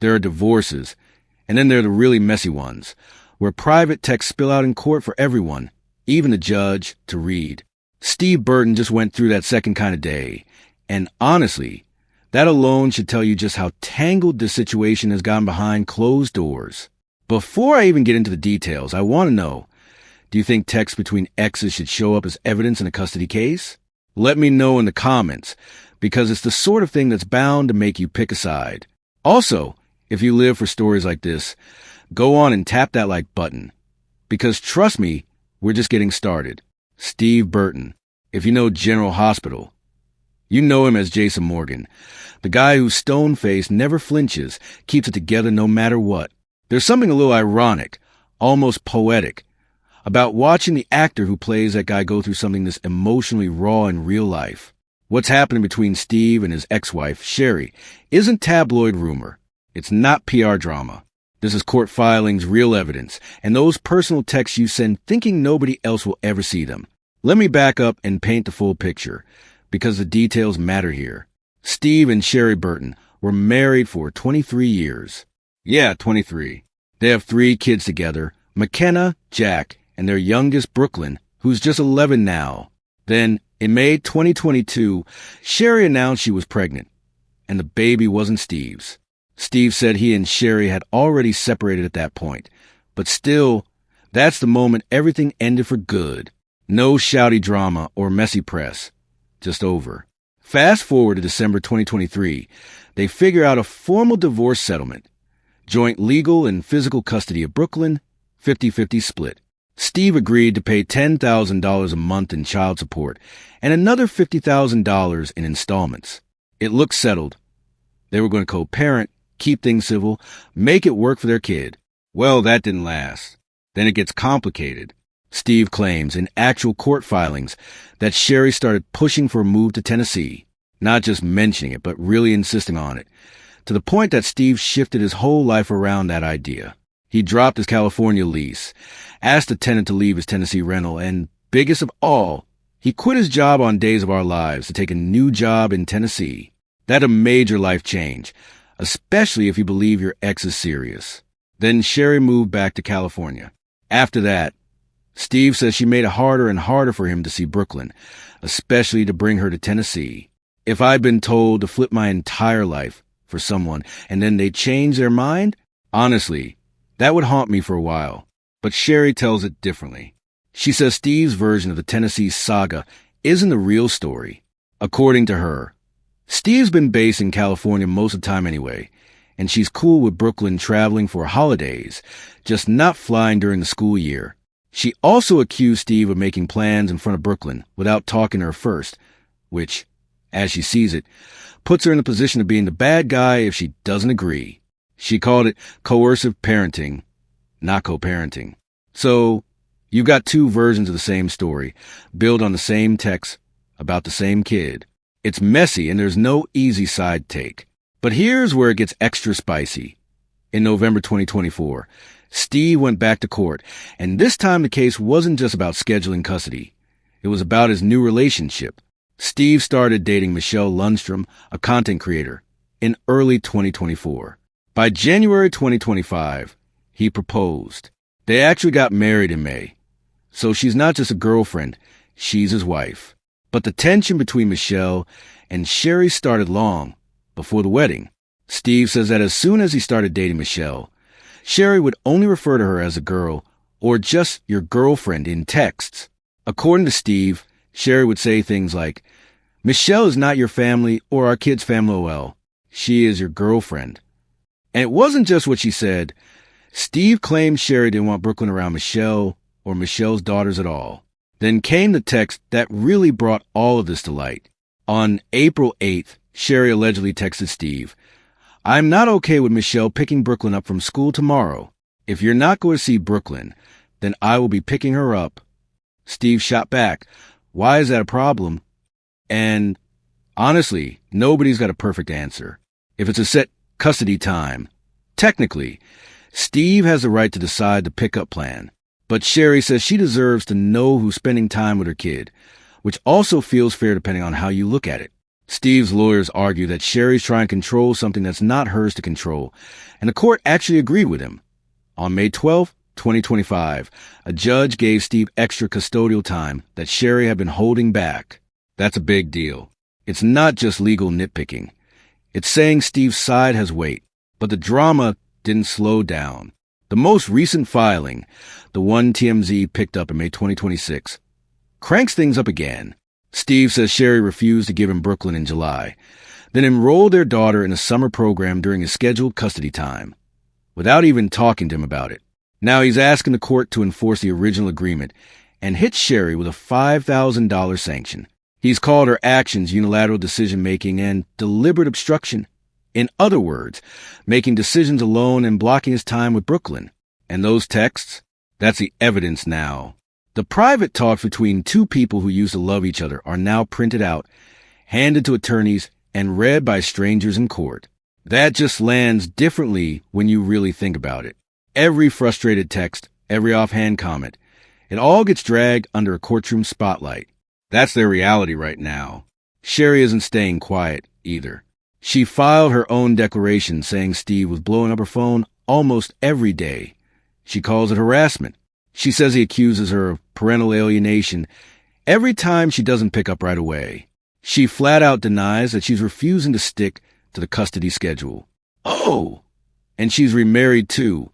There are divorces, and then there are the really messy ones, where private texts spill out in court for everyone, even the judge, to read. Steve Burton just went through that second kind of day, and honestly, that alone should tell you just how tangled this situation has gone behind closed doors. Before I even get into the details, I want to know, do you think texts between exes should show up as evidence in a custody case? Let me know in the comments, because it's the sort of thing that's bound to make you pick a side. Also, if you live for stories like this, go on and tap that like button. Because trust me, we're just getting started. Steve Burton. If you know General Hospital, you know him as Jason Morgan, the guy whose stone face never flinches, keeps it together no matter what. There's something a little ironic, almost poetic, about watching the actor who plays that guy go through something this emotionally raw in real life. What's happening between Steve and his ex-wife, Sheree, isn't tabloid rumor. It's not PR drama. This is court filings, real evidence, and those personal texts you send thinking nobody else will ever see them. Let me back up and paint the full picture, because the details matter here. Steve and Sheree Burton were married for 23 years. Yeah, 23. They have 3 kids together, McKenna, Jack, and their youngest, Brooklyn, who's just 11 now. Then, in May 2022, Sheree announced she was pregnant, and the baby wasn't Steve's. Steve said he and Sheree had already separated at that point, but still, that's the moment everything ended for good. No shouty drama or messy press. Just over. Fast forward to December 2023, they figure out a formal divorce settlement. Joint legal and physical custody of Brooklyn, 50-50 split. Steve agreed to pay $10,000 a month in child support and another $50,000 in installments. It looked settled. They were going to co-parent, keep things civil, make it work for their kid. Well, that didn't last. Then it gets complicated. Steve claims in actual court filings that Sheree started pushing for a move to Tennessee, not just mentioning it, but really insisting on it, to the point that Steve shifted his whole life around that idea. He dropped his California lease, asked the tenant to leave his Tennessee rental, and, biggest of all, he quit his job on Days of Our Lives to take a new job in Tennessee. That's a major life change, especially if you believe your ex is serious. Then Sheree moved back to California. After that, Steve says she made it harder and harder for him to see Brooklyn, especially to bring her to Tennessee. If I'd been told to flip my entire life for someone and then they change their mind, honestly, that would haunt me for a while. But Sheree tells it differently. She says Steve's version of the Tennessee saga isn't the real story. According to her, Steve's been based in California most of the time anyway, and she's cool with Brooklyn traveling for holidays, just not flying during the school year. She also accused Steve of making plans in front of Brooklyn without talking to her first, which, as she sees it, puts her in the position of being the bad guy if she doesn't agree. She called it coercive parenting, not co-parenting. So, you've got 2 versions of the same story, built on the same text, about the same kid. It's messy and there's no easy side take. But here's where it gets extra spicy. In November 2024, Steve went back to court, and this time the case wasn't just about scheduling custody. It was about his new relationship. Steve started dating Michelle Lundstrom, a content creator, in early 2024. By January 2025, he proposed. They actually got married in May. So she's not just a girlfriend, she's his wife. But the tension between Michelle and Sheree started long before the wedding. Steve says that as soon as he started dating Michelle, Sheree would only refer to her as a girl or just your girlfriend in texts. According to Steve, Sheree would say things like, "Michelle is not your family or our kid's family well. She is your girlfriend." And it wasn't just what she said. Steve claimed Sheree didn't want Brooklyn around Michelle or Michelle's daughters at all. Then came the text that really brought all of this to light. On April 8th, Sheree allegedly texted Steve, "I'm not okay with Michelle picking Brooklyn up from school tomorrow. If you're not going to see Brooklyn, then I will be picking her up." Steve shot back, "Why is that a problem?" And honestly, nobody's got a perfect answer. If it's a set custody time, technically, Steve has the right to decide the pickup plan. But Sheree says she deserves to know who's spending time with her kid, which also feels fair depending on how you look at it. Steve's lawyers argue that Sheree's trying to control something that's not hers to control, and the court actually agreed with him. On May 12, 2025, a judge gave Steve extra custodial time that Sheree had been holding back. That's a big deal. It's not just legal nitpicking. It's saying Steve's side has weight, but the drama didn't slow down. The most recent filing, the one TMZ picked up in May 2026, cranks things up again. Steve says Sheree refused to give him Brooklyn in July, then enrolled their daughter in a summer program during his scheduled custody time, without even talking to him about it. Now he's asking the court to enforce the original agreement and hit Sheree with a $5,000 sanction. He's called her actions unilateral decision-making and deliberate obstruction. In other words, making decisions alone and blocking his time with Brooklyn. And those texts? That's the evidence now. The private talks between two people who used to love each other are now printed out, handed to attorneys, and read by strangers in court. That just lands differently when you really think about it. Every frustrated text, every offhand comment, it all gets dragged under a courtroom spotlight. That's their reality right now. Sheree isn't staying quiet either. She filed her own declaration saying Steve was blowing up her phone almost every day. She calls it harassment. She says he accuses her of parental alienation every time she doesn't pick up right away. She flat out denies that she's refusing to stick to the custody schedule. Oh! And she's remarried too,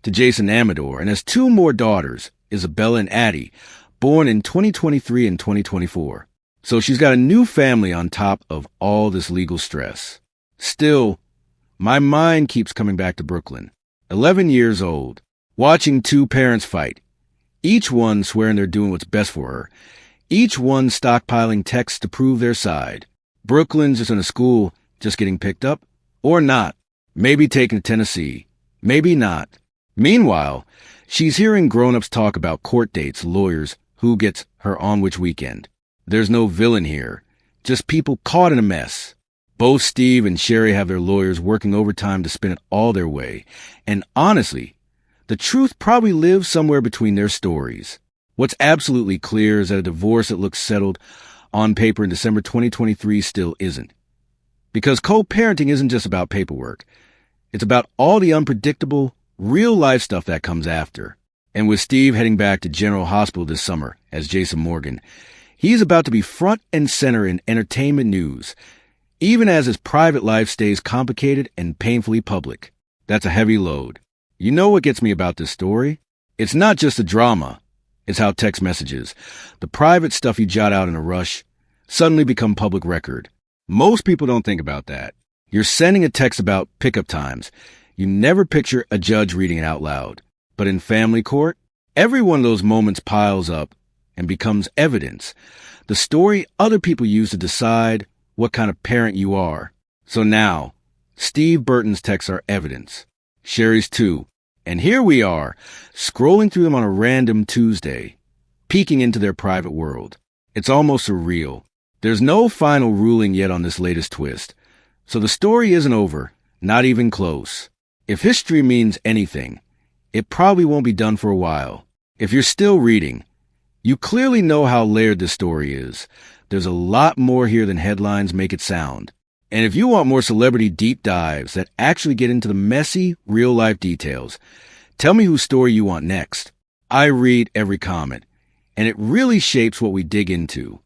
to Jason Amador, and has two more daughters, Isabella and Addie, born in 2023 and 2024. So she's got a new family on top of all this legal stress. Still, my mind keeps coming back to Brooklyn, 11 years old, watching two parents fight, each one swearing they're doing what's best for her, each one stockpiling texts to prove their side. Brooklyn's just in a school, just getting picked up, or not, maybe taken to Tennessee, maybe not. Meanwhile, she's hearing grown-ups talk about court dates, lawyers, who gets her on which weekend. There's no villain here, just people caught in a mess. Both Steve and Sheree have their lawyers working overtime to spin it all their way. And honestly, the truth probably lives somewhere between their stories. What's absolutely clear is that a divorce that looks settled on paper in December 2023 still isn't. Because co-parenting isn't just about paperwork. It's about all the unpredictable, real-life stuff that comes after. And with Steve heading back to General Hospital this summer as Jason Morgan, he's about to be front and center in entertainment news, even as his private life stays complicated and painfully public. That's a heavy load. You know what gets me about this story? It's not just the drama. It's how text messages, the private stuff you jot out in a rush, suddenly become public record. Most people don't think about that. You're sending a text about pickup times. You never picture a judge reading it out loud. But in family court, every one of those moments piles up and becomes evidence. The story other people use to decide what kind of parent you are. So now, Steve Burton's texts are evidence. Sheree's too. And here we are, scrolling through them on a random Tuesday, peeking into their private world. It's almost surreal. There's no final ruling yet on this latest twist. So the story isn't over, not even close. If history means anything, it probably won't be done for a while. If you're still reading, you clearly know how layered this story is. There's a lot more here than headlines make it sound. And if you want more celebrity deep dives that actually get into the messy, real-life details, tell me whose story you want next. I read every comment, and it really shapes what we dig into.